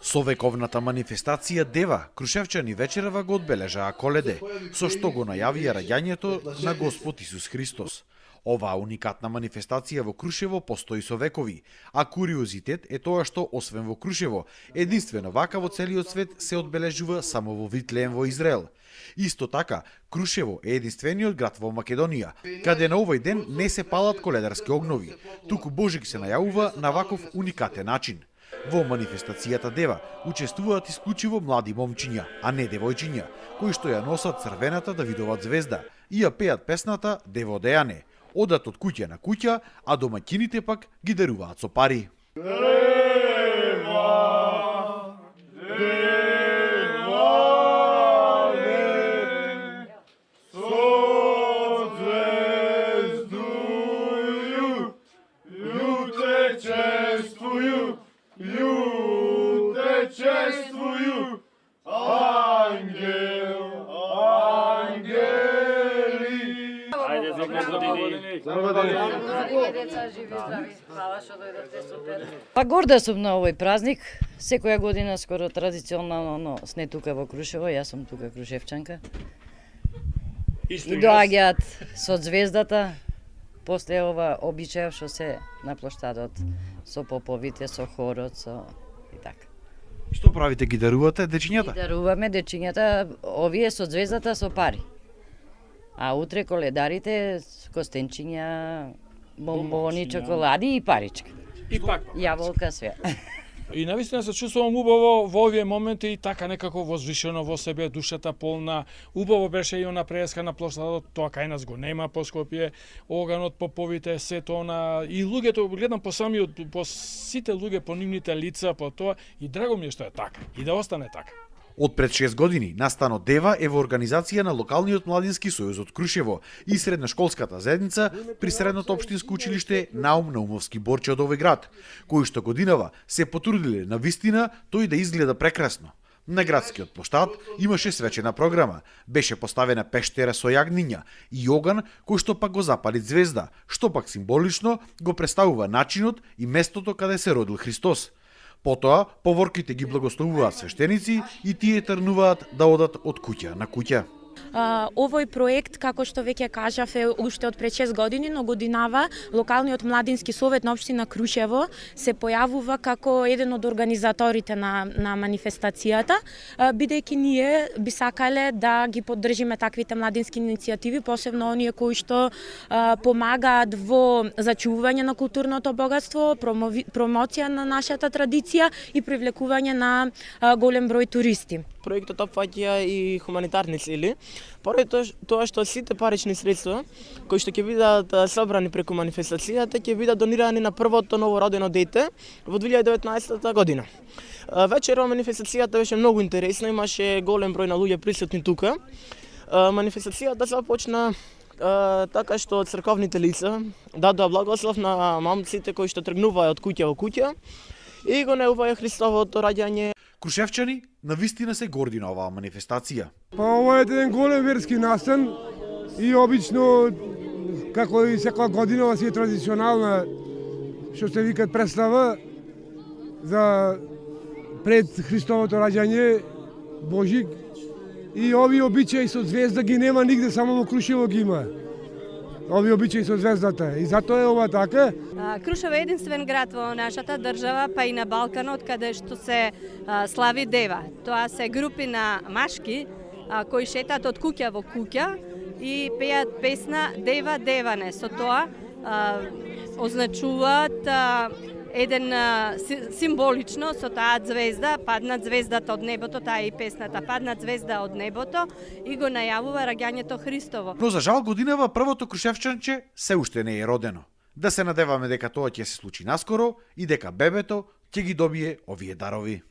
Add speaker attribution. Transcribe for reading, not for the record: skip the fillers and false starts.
Speaker 1: Со вековната манифестација Дева, крушевчани вечерава го одбележаа Коледе, со што го најавија раѓањето на Господ Исус Христос. Оваа уникатна манифестација во Крушево постои со векови, а куриозитет е тоа што, освен во Крушево, единствено вака во целиот свет се одбележува само во Витлеем во Израел. Исто така, Крушево е единствениот град во Македонија, каде на овој ден не се палат коледарски огнови, туку Божик се најавува на ваков уникатен начин. Во манифестацијата Дева учествуваат исклучиво млади момчиња, а не девојчиња, кои што ја носат црвената Давидова звезда и ја пеат песната Дево Дејане. Одат од куќа на куќа, а домаќините пак ги даруваат со пари.
Speaker 2: Па горда сум на овој празник. Секоја година скоро традиционално сме тука во Крушево, јас сум тука крушевчанка. И доаѓаат со звездата, после ова обичај што се на плоштадот, со поповите, со хорот, со и така.
Speaker 1: Што правите, ги дарувате дечињата?
Speaker 2: Ги даруваме дечињата, овие со звездата со пари. А утре коледарите костенчиња, бомбони, чоколади и паричка.
Speaker 3: И пак.
Speaker 2: Јаболка, све.
Speaker 3: И навистина се чувствувам убаво во овие моменти и така некако возвишено во себе, душата полна. Убаво беше и она преска на плоштадот, тоа кај нас го нема по Скопје, оганот, поповите, сето она и луѓето, гледам по самиот, по сите луѓе, по нивните лица, по тоа и драго ми е што е така и да остане така.
Speaker 1: Од пред 6 години, настанот Дева е во организација на локалниот младински сојуз од Крушево и средношколската заедница при средното општинско училиште Наум Наумовски Борче од овој град, кои што годинава се потрудиле на вистина тој да изгледа прекрасно. На градскиот плоштад имаше свечена програма, беше поставена пештера со јагниња и оган кој што пак го запали звезда, што пак символично го представува начинот и местото каде се родил Христос. Потоа, поворките ги благословуваат свештеници и тие тргнуваат да одат од куќа на куќа.
Speaker 4: Овој проект, како што веќе кажав, е уште од пред 6 години, но годинава локалниот младински совет на општина Крушево се појавува како еден од организаторите на манифестацијата, бидејќи ние би сакале да ги поддржиме таквите младински иницијативи, посебно оние кои што помагаат во зачувување на културното богатство, промоција на нашата традиција и привлекување на голем број туристи.
Speaker 5: Проектот опфаќа и хуманитарни цели, поради тоа што сите парични средства кои што ќе бидат собрани преку манифестацијата ќе бидат донирани на првото новородено дете во 2019 година. Вечерва манифестацијата беше многу интересна, имаше голем број на луѓе присутни тука. Манифестацијата започна така што црковните лица дадоа благослов на мамците кои што тргнуваа од куќа во куќа и го неуваја Христовото раѓање.
Speaker 1: Крушевчани навистина се горди на оваа манифестација.
Speaker 6: Па ова е еден голем верски настан и обично, како и секоја година, си е традиционална, што се викат представа за пред Христовото раѓање, Божик. И овие обичаи со звезда ги нема нигде, само во Крушево ги има. Овие обичаи со звездата. И затоа е ова така.
Speaker 7: Крушево е единствен град во нашата држава, па и на Балканот, каде што се слави Дева. Тоа се групи на машки кои шетат од куќа во куќа и пеат песна Дева Деване. Со тоа означуваат еден символично со таа звезда, паднат звездата од небото, таа и песната паднат звезда од небото и го најавува раѓањето Христово.
Speaker 1: Но за жал годинава првото крушевчанче се уште не е родено. Да се надеваме дека тоа ќе се случи наскоро и дека бебето ќе ги добие овие дарови.